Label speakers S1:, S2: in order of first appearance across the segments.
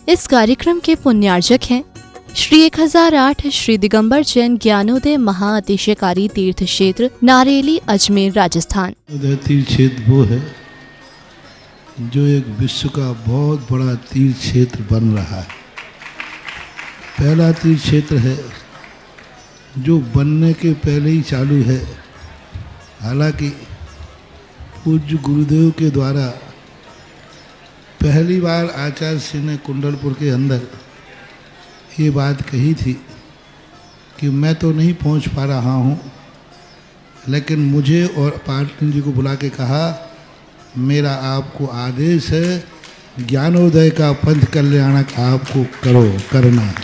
S1: इस कार्यक्रम के पुण्यार्जक हैं श्री 1008 श्री दिगंबर जैन ज्ञानोदय महाअतिशयकारी तीर्थ क्षेत्र नारेली अजमेर राजस्थान।
S2: तीर्थ क्षेत्र वो है जो एक विश्व का बहुत बड़ा तीर्थ क्षेत्र बन रहा है। पहला तीर्थ क्षेत्र है जो बनने के पहले ही चालू है। हालांकि पूज्य गुरुदेव के द्वारा पहली बार आचार्य श्री ने कुंडलपुर के अंदर ये बात कही थी कि मैं तो नहीं पहुंच पा रहा हूं, लेकिन मुझे और पाटनी जी को बुला के कहा मेरा आपको आदेश है, ज्ञानोदय का पंथ कल्याणक आपको करना है।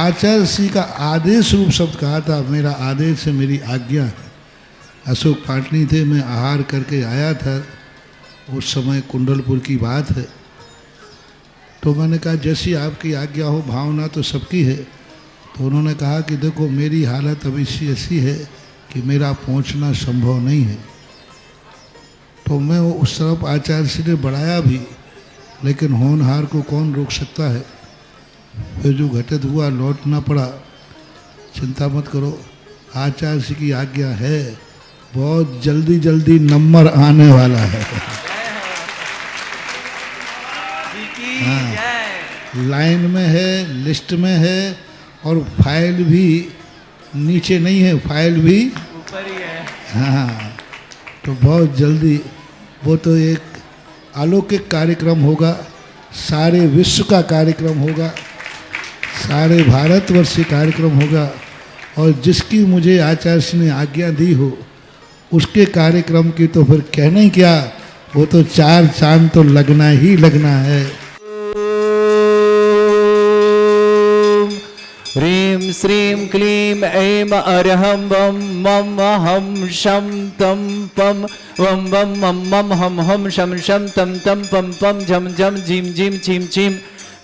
S2: आचार्य श्री का आदेश रूप शब्द कहा था, मेरा आदेश है, मेरी आज्ञा है। अशोक पाटनी थे, मैं आहार करके आया था, उस समय कुंडलपुर की बात है। तो मैंने कहा जैसी आपकी आज्ञा हो, भावना तो सबकी है। तो उन्होंने कहा कि देखो मेरी हालत अभी ऐसी है कि मेरा पहुंचना संभव नहीं है। तो मैं वो उस तरफ आचार्य श्री ने बढ़ाया भी, लेकिन होनहार को कौन रोक सकता है। फिर जो घटित हुआ लौटना पड़ा। चिंता मत करो, आचार्य श्री की आज्ञा है, बहुत जल्दी जल्दी नंबर आने वाला है। हाँ, लाइन में है, लिस्ट में है, और फाइल भी नीचे नहीं है, फाइल भी
S3: ऊपर ही है।
S2: हाँ, तो बहुत जल्दी वो तो एक अलौकिक कार्यक्रम होगा, सारे विश्व का कार्यक्रम होगा, सारे भारतवर्ष का कार्यक्रम होगा। और जिसकी मुझे आचार्य ने आज्ञा दी हो उसके कार्यक्रम की तो फिर कहना ही क्या, वो तो 4 चांद तो लगना ही लगना है।
S3: ह्रीं श्रीं क्लीं ऐं अरहं वं मम हम शं तं पं वं वं मम मम हम हम शं शं तं तं पं पं झं झं झीं झीं छीं छीं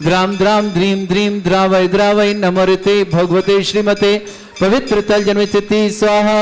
S3: द्रां द्रां द्रीं द्रीं द्रावय द्रावय नमोते भगवते श्रीमते पवित्र तल जन्मचिति स्वाहा।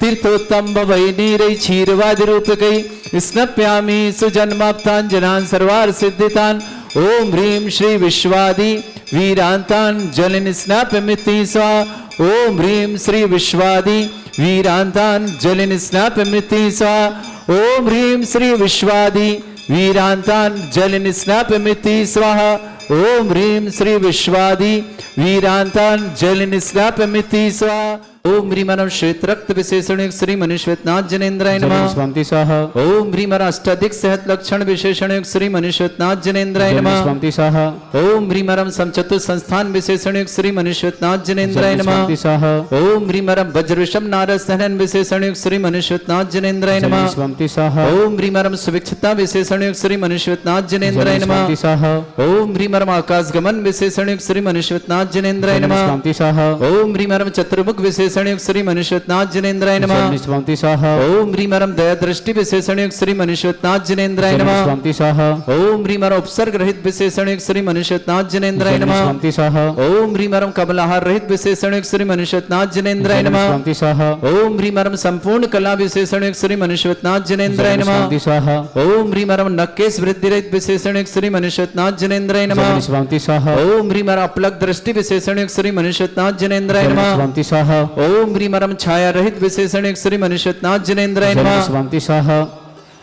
S3: तीर्थोत्तम भवै नीरै क्षीरवादि रूपकै स्नप्यामि सुजन्माप्ताञ्जनान् सर्वार्थ सिद्धितान्। ओम ह्रीं श्री विश्वादि वीरांतान जलिन स्नापमिति स्वाहा। ओम ह्रीं श्री विश्वादि वीरांतान जलिन स्नापमिति स्वाहा। ओम ह्रीं श्री विश्वादि वीरांतान जलिन स्नापमिति स्वाहा। ओम ह्रीं श्री विश्वादि वीरांतान जलिन स्नापमिति स्वाहा। ओम ह्रीमरं श्वेत रक्त विशेषण श्री मनुष्यनाथ जनेन्द्राय नमः। स्वामी स्वाहा। ओम ह्रीमर अष्टाधिक सहत लक्षण विशेषण श्री मनुष्यनाथ जनेन्द्राय नमः। स्वामी स्वाहा। ओम ह्रीमरं समचतु संस्थान विशेषण श्री मनुष्यनाथ जनेन्द्राय नमः। स्वामी स्वाहा। ओम ह्रीमरं वज्रवृषभ नारद सहनन विशेषण श्री मनुष्यनाथ जनेन्द्राय नमः। स्वामी स्वाहा। ओम ह्रीमरं सुविक्षता विशेषण श्री मनुष्यनाथ जनेन्द्राय नमः। स्वामी स्वाहा। ओम ह्रीमरं आकाश गमन विशेषण श्री मनुष्यनाथ जनेन्द्राय नमः। स्वामी स्वाहा। ओम ह्रीमरं चतुर्मुख विशेषण श्री मनुष्यनाथ जनेन्द्राय नमः। स्वामी स्वाहा। ओम ह्रीमरं दया दृष्टि विशेषण श्री मनुष्यनाथ जनेन्द्राय नमः। स्वामी स्वाहा। ओम ह्रीमरं उपसर्ग रहित विशेषण श्री मनुष्यनाथ जनेन्द्राय नमः। स्वामी स्वाहा। ओम ह्रीमरं कमलाहार रहित विशेषण श्री मनुष्यनाथ जनेन्द्राय नमः। स्वामी स्वाहा। ओम ह्रीमरं संपूर्ण कला विशेषण श्री मनुष्यनाथ जनेन्द्राय नमः। स्वामी स्वाहा। ओम ह्रीमरं नक्केश वृद्धि रहित विशेषण श्री मनुष्यनाथ जनेन्द्राय नमः। स्वामी स्वाहा। ओम ह्रीमरं अपलक दृष्टि विशेषण श्री मनुष्यनाथ जनेन्द्राय नमः। स्वामी स्वाहा। ओम ह्रीमरं छाया रहित विशेषण श्री मनुष्यनाथ जनेन्द्राय नमः। स्वामी स्वाहा।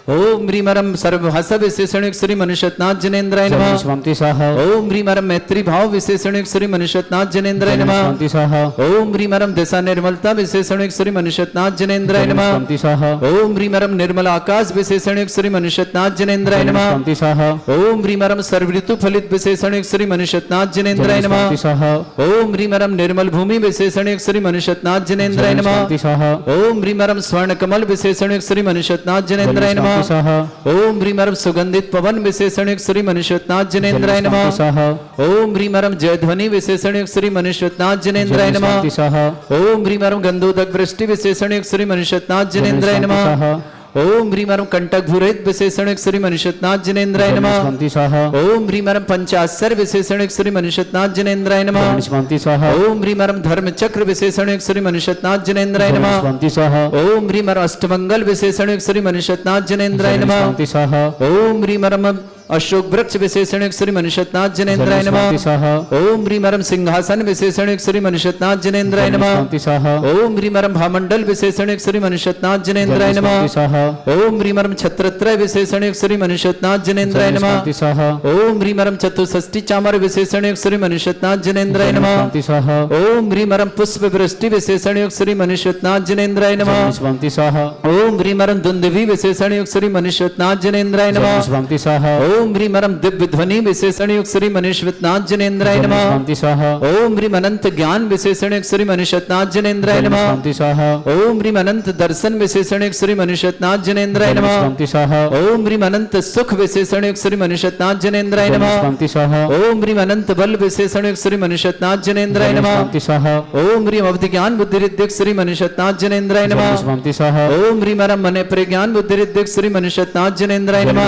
S3: ओम ह्रीमरं सर्वभाषा विशेषण श्री मनुष्यनाथ जनेन्द्राय नमः। स्वामी स्वाहा। ओम ह्रीमरं मैत्री भाव विशेषण श्री मनुष्यनाथ जनेन्द्राय नमः। स्वामी स्वाहा। ओम ह्रीमरं दिशा निर्मलता विशेषण श्री मनुष्यनाथ जनेन्द्राय नमः। स्वामी स्वाहा। ओम ह्रीमरं निर्मल आकाश विशेषण श्री मनुष्यनाथ जनेन्द्राय नमः। स्वामी स्वाहा। ओम ह्रीमरं सर्व ऋतु फलित विशेषण श्री मनुष्यनाथ जनेन्द्राय नमः। स्वामी स्वाहा। ओम ह्रीमरं निर्मल भूमि विशेषण श्री मनुष्यनाथ जनेन्द्राय नमः। स्वामी स्वाहा। ओम ह्रीमरं स्वर्ण कमल विशेषण श्री मनुष्यनाथ जनेन्द्राय नमः। ओम ह्रीमरं सुगंधित पवन विशेषण श्री मनुष्यनाथ जनेन्द्राय नमः। ओम ह्रीमरं जयध्वनि विशेषण श्री मनुष्यनाथ जनेन्द्राय नमः। ओम ह्रीमरं गंधोदक वृष्टि विशेषण श्री मनुष्यनाथ जनेन्द्राय नमः। ओम ह्रीमरं कंटक भूरहित विशेषण श्री मनुष्यनाथ जनेन्द्राय नमः। ओम ह्रीमरं पंचाक्षर विशेषण श्री मनुष्यनाथ जनेन्द्राय नमः। ओम ह्रीमरं धर्म चक्र विशेषण श्री मनुष्यनाथ जनेन्द्राय नमः। ओम ह्रीमरं अष्टमंगल विशेषण श्री मनुष्यनाथ जनेन्द्राय नमः। ओम ह्रीमरं अशोक वृक्ष विशेषण श्री मनुष्यनाथ जनेन्द्राय नमः ओम ह्रीमरम सिंहासन विशेषण श्री मनुष्यनाथ जनेन्द्राय नमः ओम ह्रीमरम भामंडल विशेषण श्री मनुष्यनाथ जनेन्द्राय नमः ओम ह्रीमरम छत्रत्रय विशेषण श्री मनुष्यनाथ जनेन्द्राय नमः ओम ह्रीमरम चतुष्षष्टि चामर विशेषण श्री मनुष्यनाथ जनेन्द्राय नमः ओम ह्रीमरम पुष्प वृष्टि विशेषण श्री मनुष्यनाथ जनेन्द्राय नमः ओम ह्रीमरम दुंदुभि विशेषण श्री मनुष्यनाथ जनेन्द्राय नमः ओम ह्रीमरम दिव्य ध्वनि विशेषण श्री मनुष्यनाथ जनेन्द्राय नमः ओम ह्रीम अनंत ज्ञान विशेषण श्री मनुष्यनाथ जनेन्द्राय नमः ओम ह्रीम अनंत दर्शन विशेषण श्री मनुष्यनाथ जनेन्द्राय नमः ओम ह्रीम अनंत सुख विशेषण श्री मनुष्यनाथ जनेन्द्राय नमः ओम ह्रीम अनंत बल विशेषण श्री मनुष्यनाथ जनेन्द्राय नमः ओम ह्रीम अवधि ज्ञान बुद्धि रिद्धिक श्री मनुष्यनाथ जनेन्द्राय नमः ओम ह्रीमरम मन प्रज्ञान बुद्धि रिद्धिक श्री मनुष्यनाथ जनेन्द्राय नमः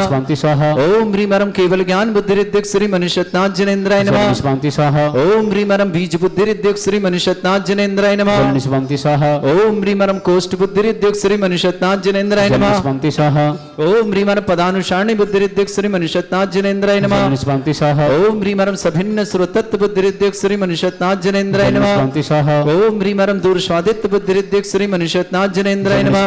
S3: ओम ह्रीमरम केवल ज्ञान बुद्धि रिद्धिक श्री मनुष्यनाथ जनेन्द्राय नमः ओम ह्रीमरम बीज बुद्धि रिद्धिक श्री मनुष्यनाथ जनेन्द्राय नमः ओम ह्रीमरम कोष्ठ बुद्धि रिद्धिक श्री मनुष्यनाथ जनेन्द्राय नमः ओम ह्रीमरम पदानुसारणी बुद्धि रिद्धिक श्री मनुष्यनाथ जनेन्द्राय नमः ओम ह्रीमरम सभिन्न श्रोतत्व बुद्धि रिद्धिक श्री मनुष्यनाथ जनेन्द्राय नमः ओम ह्रीमरम दूर स्वादित्व बुद्धि रिद्धिक श्री मनुष्यनाथ जनेन्द्राय नमः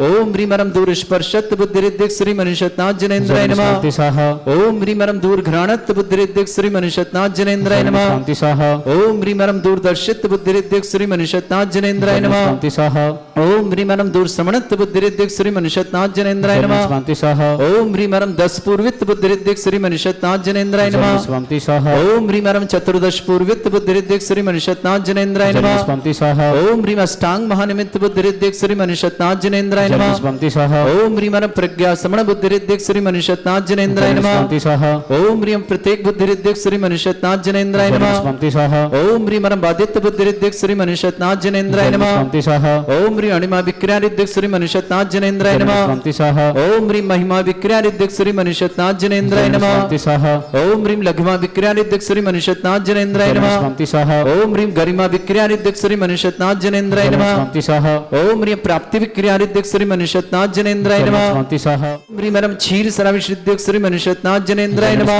S3: ओम ह्रीमरम दूर स्पर्शत्व बुद्धि रिद्धिक श्री मनुष्यनाथ जनेन्द्राय नमः ओम ह्रीमरम दूर घ्राणत्व बुद्धि रिद्धिक श्री मनुष्यनाथ जनेन्द्राय नमः ओम ह्रीमरम दूरदर्शित्व बुद्धि रिद्धिक श्री मनुष्यनाथ जनेन्द्राय नमः ओम ह्रीमरम दूर श्रवणत्व बुद्धि रिद्धिक श्री मनुष्यनाथ जनेन्द्राय नमः ओम ह्रीमरम दस पूर्वित्व बुद्धि रिद्धिक श्री मनुष्यनाथ जनेन्द्राय नमः ओम ह्रीमरम चतुर्दश पूर्वित्व बुद्धि रिद्धिक श्री मनुष्यनाथ जनेन्द्राय नमः ओम ह्रीम अष्टांग महानिमित्त बुद्धि रिद्धिक श्री मनुष्यनाथ जनेन्द्राय नमः ओम ह्रीमरम प्रज्ञा समण बुद्धि रिद्धिक श्री मनुष्यनाथ जनेन्द्राय नमः ओम ह्रीम प्रत्येक बुद्धि रिद्धिक श्री मनुष्यनाथ जनेन्द्राय नमः ओम ह्रीमरम बादित्य बुद्धि रिद्धिक श्री मनुष्यनाथ जनेन्द्राय नमः ओम ह्रीम अणिमा विक्रिया रिद्धिक श्री मनुष्यनाथ जनेन्द्राय नमः ओम ह्रीम महिमा विक्रिया रिद्धिक श्री मनुष्यनाथ जनेन्द्राय नमः ओम ह्रीम लघुमा विक्रिया रिद्धिक श्री मनुष्यनाथ जनेन्द्राय नमः ओम ह्रीम गरिमा विक्रिया रिद्धिक श्री मनुष्यनाथ जनेन्द्राय नमः ओम ह्रीम प्राप्ति विक्रिया रिद्धिक श्री मनुष्यनाथ जनेन्द्राय नमः ओम ह्रीमरम क्षीर श्राविश रिद्धिक श्री मनुष्यनाथ जनेन्द्राय नमः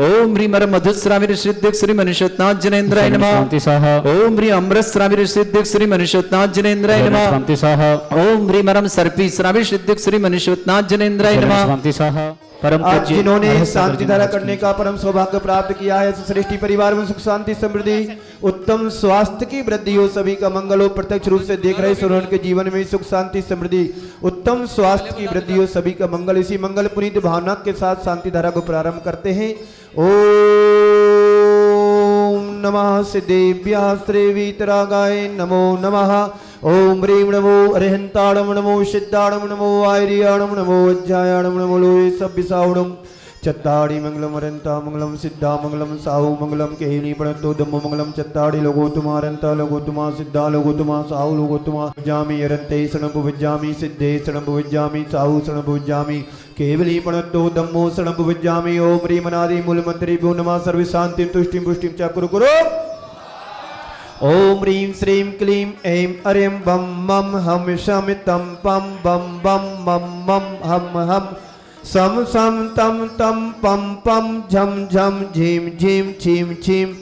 S3: ओम ह्रीमरम मधु श्राविश रिद्धिक श्री मनुष्यनाथ जनेन्द्राय नमः ओम ह्रीम अमृत श्राविश रिद्धिक श्री मनुष्यनाथ जनेन्द्राय नमः ओम ह्रीमरम सर्पी श्राविश रिद्धिक श्री मनुष्यनाथ जनेन्द्राय नमः
S4: परम आज जिन्होंने शांति धारा करने का परम सौभाग्य प्राप्त किया है, सृष्टि परिवार में सुख शांति समृद्धि उत्तम स्वास्थ्य की वृद्धि हो, सभी का मंगल हो, प्रत्यक्ष रूप से देख रहे सुनन के जीवन में सुख शांति समृद्धि उत्तम स्वास्थ्य की वृद्धि हो, सभी का मंगल। इसी मंगल पुनीत भावना के साथ शांति धारा को प्रारंभ करते हैं। ओम नमः सिद्धेभ्यः श्रीवीतरागाय नमो नमः। ओम ह्रीं नमो अरिहंताणम नमो सिद्धाणम नमो आयर्याणम नमो वज्रायाणम नमो लोये सभ्यसावणम चत्ताड़ी मंगलम अरंता मंगलम सिद्धा मंगलम साहु मंगलम केहिनी प्रणतो धम्मो मंगलम चत्ताड़ी लोगोतमा अरंता लोगोतमा सिद्धा लोगोतमा साहु लोगोतमा विज्जामि अरंते शरणं विज्जामि सिद्धे शरणं विज्जामि साहु शरणं विज्जामि केवली प्रणतो धम्मो शरणं विज्जामि। ओम ह्रीं अनादि मूल मंत्री भ्यो नमः सर्व शांति तुष्टिं पुष्टिं च कुरु कुरु। ओम ह्रीं श्रीं क्लीं ऐं अरिं बम मम हम शम तम पम बम बम मम मम हम हम सम सम तम तम पम पम झम झम झीम झीम छीम छीम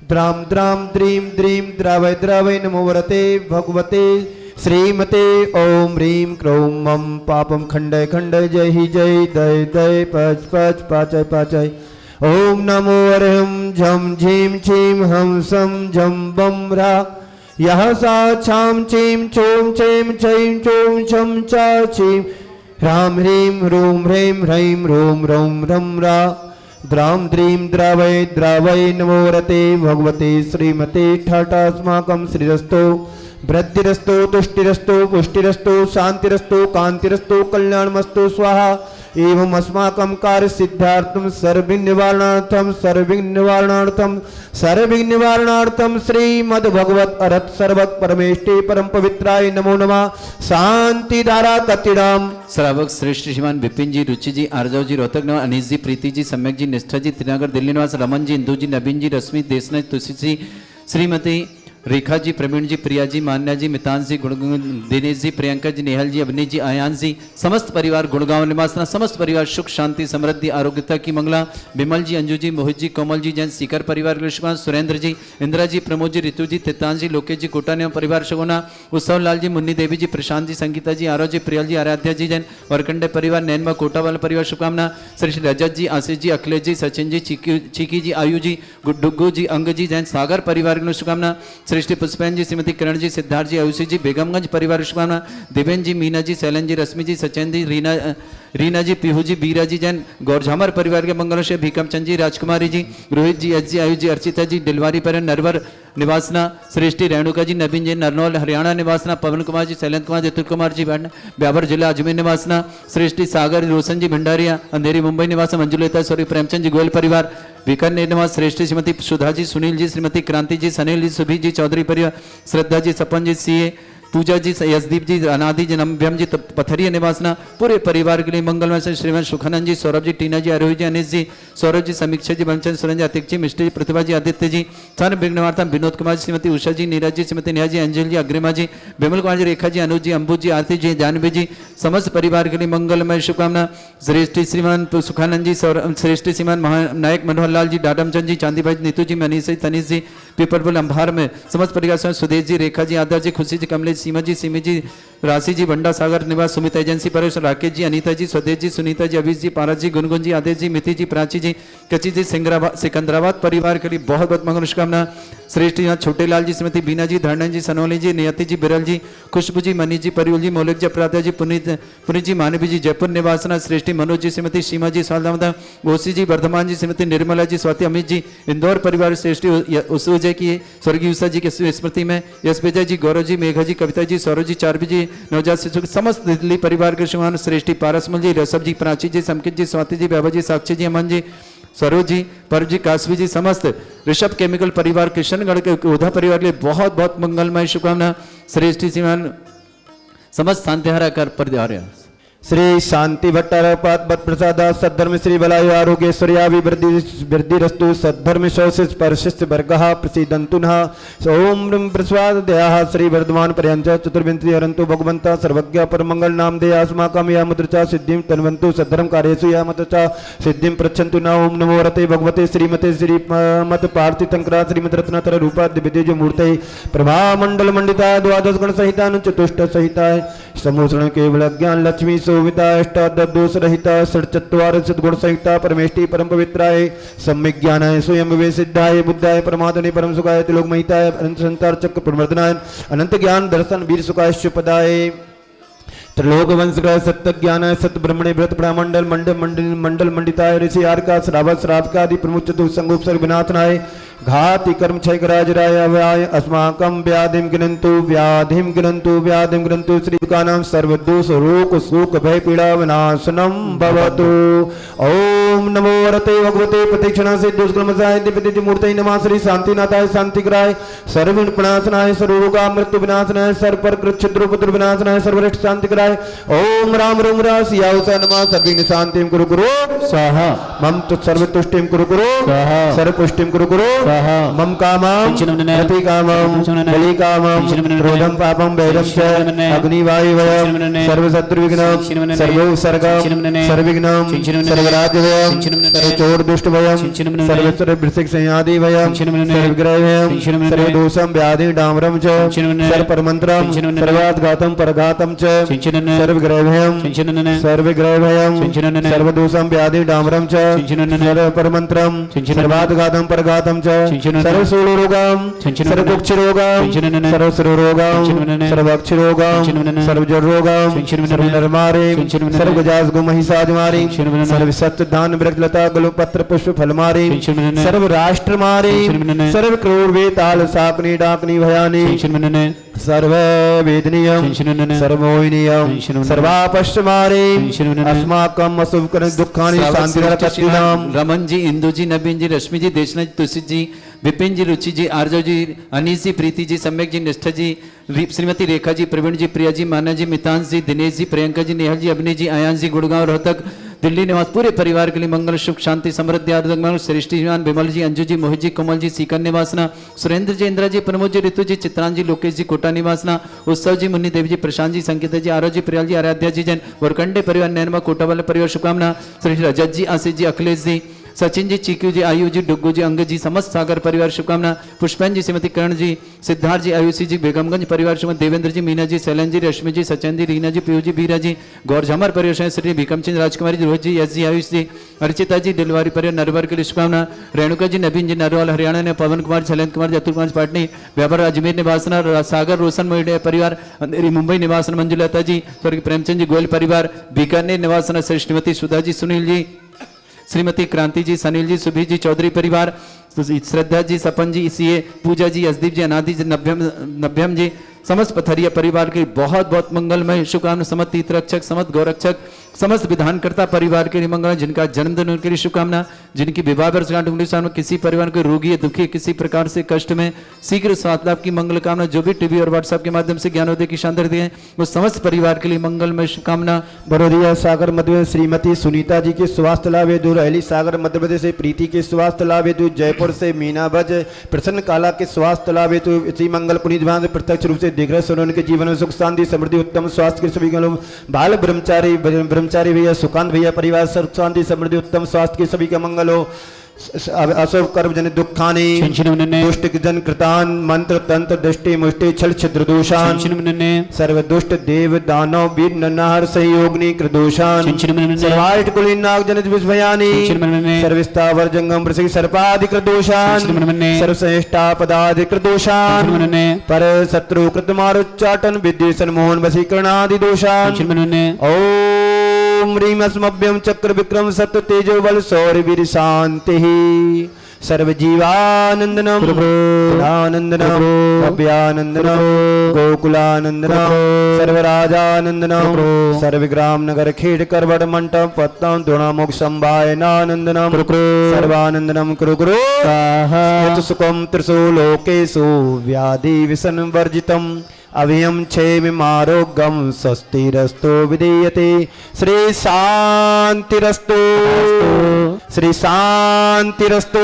S4: द्राम द्राम द्रीम द्रीम द्रवय द्रवय नमो वरते भगवते श्रीमते। ओम ह्रीं क्रों मम पापम खंडय खंडय जय ही जय दय दय पच पच पाचय पाचय। ओम नमो अरहम झम झीम छीम हम सम झम बम रा यह सा छाम छीम छोम छेम छीम चोम छम चा छीम राम ह्रीं रूम ह्रीं ह्रीं रोम रोम रम रा द्राम द्रीं द्रावय द्रावय नमो रते भगवते श्रीमते ठाटास्माकं श्रीरस्तो वृद्धिरस्तो तुष्टिरस्तो पुष्टिरस्तो शांतिरस्तो कांतिरस्तो कल्याणमस्तु स्वाहा। एवं अस्माकं कार्य सिद्धार्थम सर्वविघ्न निवारणार्थम श्रीमद् भगवत अरहत सर्वक परमेष्टि परम पवित्राय नमो नमः। शांति धारा कतिराम
S3: श्रावक श्रेष्ठ श्रीमान विपिन जी, रुचि जी, आर्जव जी, रोहतक निवास अनीस जी, प्रीति जी, सम्यक जी, निष्ठा जी, त्रिनगर दिल्ली निवास रमन जी, इंदू जी, नवीन जी, रश्मि, देशनज, तुलसी जी, श्रीमती रेखा जी, प्रवीण जी, प्रिया जी, मान्या जी, मितान जी, दिनेश जी, प्रियंका जी, नेहल जी, अवनी जी, आयान जी, समस्त परिवार गुड़गांव निवासना, समस्त परिवार सुख शांति समृद्धि आरोग्यता की मंगला। विमल जी, अंजू जी, मोहित जी, कोमल जी, जैन सीकर परिवार कृष्ण, सुरेंद्र जी, इंदिरा जी, प्रमोद जी, ऋतु जी, तितान जी, लोकेश जी, कोटा नियम परिवार शगुना, उत्सव लाल जी, मुन्नी देवी जी, प्रशांत जी, संगीता जी, आरव जी, प्रियल जी, आराध्या जी, जैन वरकंडे परिवार, नैनमा कोटा वाला परिवार शुभकामना। श्री श्री रजत जी, आशीष जी, अखिलेश जी, सचिन जी, चीकी जी, आयु जी, डुग्गू जी, अंग जी, जैन सागर परिवार की शुभकामना। श्री श्री पुष्पैन जी, श्रीमती किरण जी, सिद्धार्थ जी, आयुषी जी, बेगमगंज परिवार शुभकामना। देवेंद्र जी, मीना जी, सैलन जी, रश्मि जी, सचिन जी, रीना जी, पीहू जी, बीरा जी, जैन गौरझामर परिवार के मंगलों से भीकमचंद जी, राजकुमारी जी, रोहित जी, एच जी, आयु जी, अर्चिता जी, डिलवारी पर नरवर निवासना, श्रेष्ठी रेणुका जी, नवीन जी, नरनौल हरियाणा निवासना, पवन कुमार जी, शैलेंद्र कुमार, जतुल कुमार जी, ब्यावर जिला अजमेर निवासना, श्रेष्ठी सागर रोशन जी, भंडारिया, अंधेरी मुंबई निवास, मंजुलेता सॉरी, प्रेमचंद जी, गोयल परिवार, बीकानेर निवास, श्रेष्ठी श्रीमती सुधा जी, सुनील जी, श्रीमती क्रांति जी, सनील जी, सुभी जी, चौधरी परिवार, श्रद्धा जी, सपन जी, सीए, पूजा जी, यशदीप जी, अनादि जी, नम्भ्यम जी, पथरिया निवासना, पूरे परिवार के लिए मंगलमय से श्रीमान सुखानंद जी, सौरभ जी, टीना जी, आरोही जी, अनिश जी, सौरभ जी, समीक्षा जी, बंचन सुरंज जी, अतिक जी, मिष्टी जी, प्रतिभा जी, आदित्य जी, सारे विघ्नवार्ता, विनोद कुमार जी, श्रीमती उषा जी, नीरज जी, श्रीमती नेहा जी, अंजल जी, अग्रिमा जी, विमल कुमार जी, रेखा जी, अनुज जी, अंबुज जी, आरती जी, जानवी जी, समस्त परिवार के लिए मंगलमय शुभकामना। श्रेष्ठी श्रीमान सुखानंद जी, श्रेष्ठी श्रीमान नायक मनोहर लाल जी, डाडमचंद जी, चांदी भाई, नीतू जी, मनीष जी, तनीष जी, पीपरपुर अंबार में समस्त परिवार से सुदेश जी, रेखा जी, आदर जी, खुशी जी, कमलेश, सीमा जी, सिमी जी, राशि जी, बंडा सागर निवास, सुमित एजेंसी पर राकेश जी, अनीता जी, स्वदेश जी, सुनीता जी, अभिष जी, पारस जी, गुनगुन जी, आदेश जी, मिति जी, प्राची जी, कची जी, सिकंदराबाद परिवार के लिए बहुत बहुत मंगल शुभकामना। श्रेष्ठ यहाँ छोटे लाल जी, श्रीमती बीना जी, धरणन जी, सनोली जी, नियति जी, बिरल जी, खुशबू जी, मनीष जी, परिवल जी, मौलिक जी, अपराधा जी, पुनीत जी, मानवी जी, जयपुर निवासना, श्रेष्ठी मनोज जी, श्रीमती सीमा जी, सालदामदा, गोसी जी, वर्धमान जी, श्रीमती निर्मला जी, स्वाति अमित जी, इंदौर परिवार, श्रेष्ठी उसुजय की स्वर्गीय उषा जी की स्मृति में, यश विजय जी, गौरव जी, मेघा जी, कविता जी, सौरभ जी, चारवी जी, नवजात शिशु समस्त दिल्ली परिवार के श्रीमान श्रेष्ठी पारसमल जी, रसभ जी, प्राची जी, समकित जी, स्वाति जी, वैभव जी, साक्षी जी, अमन जी, सरोज जी, परव जी, काशवी जी, समस्त ऋषभ केमिकल परिवार, किशनगढ़ के उधा परिवार के लिए बहुत बहुत मंगलमय शुभकामना। श्रेष्ठी श्रीमान समस्त शांतिहारा कर परिवार
S4: श्री शांति भट्टारपाद भट्ट प्रसाद सद्धर्म श्री बलायु आरोग्यश्वर्याभि वृद्धिरस्तु सद्धर्म शौसिस परशिष्ट वर्गः प्रसीदन्तुनः ओम ब्रह्म प्रस्वादयाः श्री वर्धमान पर्यंत चतुर्विंशति हरन्तु भगवन्तः सर्वज्ञ परमंगल नाम दे अस्माकं या मुद्र च सिद्धिं तन्वन्तु सद्धर्म कार्येषु या मत च सिद्धिं प्रच्छन्तु न ओम नमो रते भगवते श्रीमते श्रीमत पार्थि तंकरा श्रीमत रत्नाकर रूपा दिव्यतेज मूर्ते प्रभा मंडल मंडिता द्वादश गण सहिता चतुष्ट सहिता समूषण केवल ज्ञान लक्ष्मी सोविता अष्टादश रहिता षट्चत्वार सद्गुण सहिता परमेष्टि परम पवित्राय सम्यक ज्ञानाय स्वयं विवेक सिद्धाय बुद्धाय परमात्मने परम सुखाय त्रिलोक महिताय अनंत संसार चक्र प्रवर्धनाय अनंत ज्ञान दर्शन वीर सुखाय शुपदाय त्रिलोक वंश का सत्य ज्ञान सत्य ब्रह्मणे व्रत ब्राह्मंडल मंडल मंडिताय ऋषि आर्का श्रावक श्रावकादि प्रमुख चतुर्थ संगोप सर्व विनाशनाय घाति कर्म क्षय राजराय व्याय अस्माकं व्याधिं गिनन्तु श्री दुकानां सर्वदोष रोग शोक भय पीड़ा विनाशनम भवतु ओम नमो रते भगवते प्रतीक्षणा से दुष्कर्मसाय दिव्यतेज मूर्तये नमः श्री शांतिनाथाय शांतिकराय सर्व विनाशनाय सर्वरोगा मृत्यु विनाशनाय सर्व पर क्षुद्रोपद्र विनाशनाय सर्वरिष्ट शांतिकराय ओम राम रोम सियाउसा नमः सर्विघ्न शांतिं कुरु स्वाहा मम तो सर्वतुष्टिं कुरु स्वाहा सर्वपुष्टिं कुरु मम कामं प्रति कामं बलि कामं क्रोधं पापं वैरं च अग्निवायुवयं सर्वशत्रुविघ्नं सर्वोपसर्गं सर्वविघ्नं सर्वराज्यवयं सर्वचोर दुष्टवयं सर्ववृश्चिक संयादिवयं सर्वग्रहवयं सर्वदोषं व्याधि डामरं च सर्वपरमन्त्रं सर्वाघातं परघातं च सर्वग्रहवयं सर्वदोषं व्याधि डामरं च सर्वपरमन्त्रं सर्वाघातं परघातं च सर्वशूलरोगं सर्वकुक्षरोगं सर्वसुरोगं सर्वक्षरोगं सर्वजरोगं सर्वनरमारीं सर्वगजासगुमहिषाजमारीं सर्वसत्यदान वृक्षलता गलुपत्र पुष्प फलमारीं सर्वराष्ट्रमारीं सर्वक्रूरवेताल शाकनी डाकनी भयानी सर्ववेदनीयं सर्वमोहिनीयं सर्वापश्चमारीं अस्माकं अशुभकरण दुःखानि शान्तिरकटिनां
S3: रमन जी, इंदु जी, नवीन जी, रश्मि जी, देशना जी, तुलसी जी, विपिन जी, रुचि जी, आर्जव जी, अनीस जी, प्रीति जी, सम्यक जी, निष्ठा जी, श्रीमती रेखा जी, प्रवीण जी, प्रिया जी, माना जी, मितांश जी, दिनेश जी, प्रियंका जी, नेहल जी, अवनी जी, आयान जी, गुड़गांव रोहतक, दिल्ली निवास पूरे परिवार के लिए मंगल, सुख, शांति, समृद्धि, आरोग्य, सृष्टि, जीवन, विमल जी, अंजू जी, मोहित जी, कोमल जी, सीकर निवासना, सुरेंद्र जी, इंदिरा जी, प्रमोद जी, ऋतु जी, चित्रांत जी, लोकेश जी, कोटा निवासना, उत्सव जी, मुन्नी देवी जी, प्रशांत जी, संकेत जी, आरव जी, प्रियाल जी, आराध्या जी, जैन, वरकंडे परिवार, नैनमा, कोटा वाले परिवार, शुभकामना, श्री रजत जी, आशीष जी, अखिलेश जी, सचिन जी, चीकू जी, आयु जी, डुग्गू जी, अंग जी, समस्त सागर परिवार शुभकामना, पुष्पन जी, श्रीमती कर्ण जी, सिद्धार्थ जी, आयुषी जी, बेगमगंज परिवार श्रीमती देवेंद्र जी, मीना जी, शैलन जी, रश्मि जी, सचिन जी, रीना जी, पीयू जी, बीरा जी, गौर झमर परिवार श्री भीकमचंद, राजकुमारी जी, रोहित जी, यश जी, आयुष जी, अर्चिता जी, डिलवारी परिवार नरवर के लिए शुभकामना, रेणुका जी, नवीन जी, नरवाल हरियाणा ने, पवन कुमार, शैलेंद्र कुमार, जतुल कुमार पाटनी, व्यापार अजमेर निवासना, सागर रोशन मोहिडे परिवार, अंधेरी मुंबई निवासन, मंजुलता जी, स्वर्गीय प्रेमचंद जी, गोयल परिवार, बीकानेर निवासना, श्रीमती सुधा जी, सुनील जी, श्रीमती क्रांति जी, सनील जी, सुभी जी, चौधरी परिवार, श्रद्धा जी, सपन जी, सीए, पूजा जी, असदीप जी, अनादि जी, नभ्यम जी, समस्त पथरिया परिवार के बहुत बहुत मंगलमय शुभकामना, समस्त तीर्थरक्षक, समस्त गौरक्षक, समस्त विधानकर्ता परिवार के लिए मंगल, जिनका जन्मदिन उनके लिए शुभकामना, जिनकी विवाह वर्षगांठ में किसी परिवार को रोगी है, दुखी है, किसी प्रकार से कष्ट में शीघ्र स्वास्थ्य लाभ की मंगल कामना, जो भी टीवी और व्हाट्सएप के माध्यम से ज्ञानोदय की शानदार दिए हैं वो समस्त परिवार के लिए मंगलमय शुभकामना।
S4: बड़ोदिया सागर मध्य प्रदेश श्रीमती सुनीता जी के स्वास्थ्य लाभ हेतु, रहली सागर मध्य प्रदेश से प्रीति के स्वास्थ्य लाभ हेतु, जयपुर से मीना भज प्रसन्न काला के स्वास्थ्य लाभ हेतु, इसी मंगल पुनीत भाव प्रत्यक्ष रूप से देख रहे सुनो उनके जीवन में सुख शांति समृद्धि उत्तम स्वास्थ्य के सभी लोग, बाल ब्रह्मचारी भैया, सुकांत भैया परिवार सुख शांति समृद्धि उत्तम स्वास्थ्य के सभी का मंगल हो, अशुभ कर्म जन दुखानि दुष्ट जन कृतान मंत्र तंत्र दृष्टि मुष्टि छल छिद्र दोषान सर्व दुष्ट देव दानव वीर नरनाहर सहयोगनी कृदोषान सर्वाइट कुलीन नाग जनित विषभयानि सर्विस्तावर जंगम प्रसिद्ध सर्पादि कृदोषान सर्व श्रेष्ठा पदादि कृदोषान पर शत्रु कृतमारुच्चाटन विद्वेषण मोहन वशीकरणादि दोषान ओम ह्रीम अस्मभ्यम चक्र विक्रम सत्य तेजो बल शौर्य वीर शांति सर्वजीवानंदनम आनंदनम अभ्यानंदनम गोकुलानंदनम सर्वराजानंदनम सर्वग्राम नगर खेड़ करवड़ मंटप पत्तम द्रोणामुख संभायनानंदनम सर्वानंदनम कुरु कुरु सुखम त्रिशो लोकेशु व्याधि विसन वर्जितम अभयम क्षेममारोग्यम स्वस्तिरस्तो विधीयते श्री शांतिरस्तो श्री शांतिरस्तो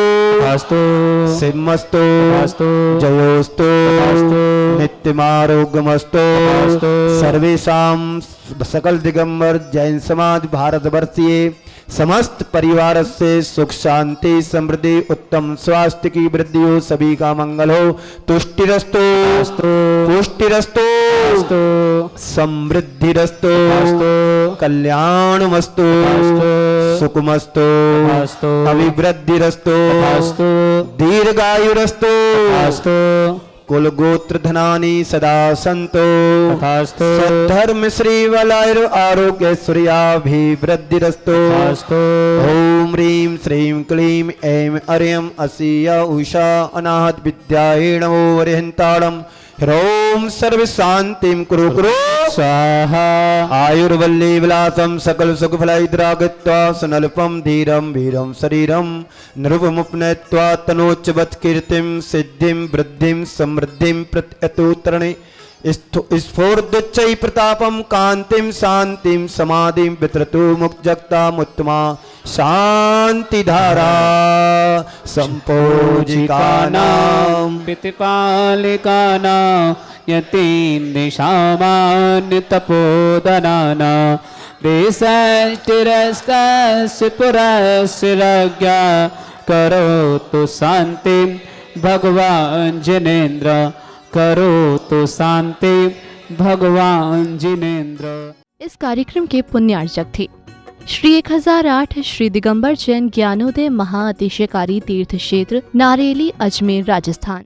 S4: सिंहस्तो जयोस्तो नित्यमारोग्यमस्तो सर्वेषां सकल दिगंबर जैन समाज भारतवर्षीय समस्त परिवार से सुख शांति समृद्धि उत्तम स्वास्थ्य की वृद्धि हो, सभी का मंगल हो, तुष्टिरस्तो पुष्टिरस्तो समृद्धिरस्तो कल्याणमस्तो सुखमस्तो अभिवृद्धिरस्तो दीर्घायुरस्तो कुल गोत्र धनानि सदा संतो धर्म श्री वलायर आरोग्य सूर्याभिवृद्धिरस्तो ओम ह्रीं श्रीं क्लीं ऐं अर्यं असिया उषा अनाहत विद्याये नमो अरिहंताणं ह्रौं सर्व शांतिं कुरु कुरु स्वाहा आयुर्वल्ली विलासं सकल सुख फलैद्रागत्वा सुनल्पं धीरं वीरं शरीरं नृपमुपनयित्वा तनोच्चवत् कीर्तिं सिद्धिं वृद्धिं समृद्धिं प्रत्यतुतरणे स्फूर्दुच्चै प्रतापं कांतिं शांतिं समाधिं वितरतु मुक्तजगतामुत्तमा शांतिधारा संपूजिकानां
S3: पितृपालिकानां यतीं दिशामान्य तपोदनाना देशस्थिरस्तस्य पुरस्य राज्ञा करोतु शान्तिं भगवान् जिनेन्द्र करोतु शांति भगवान जिनेन्द्र।
S1: इस कार्यक्रम के पुण्यार्चक थे श्री 1008 श्री दिगंबर जैन ज्ञानोदय महाअतिशयकारी तीर्थ क्षेत्र नारेली अजमेर राजस्थान।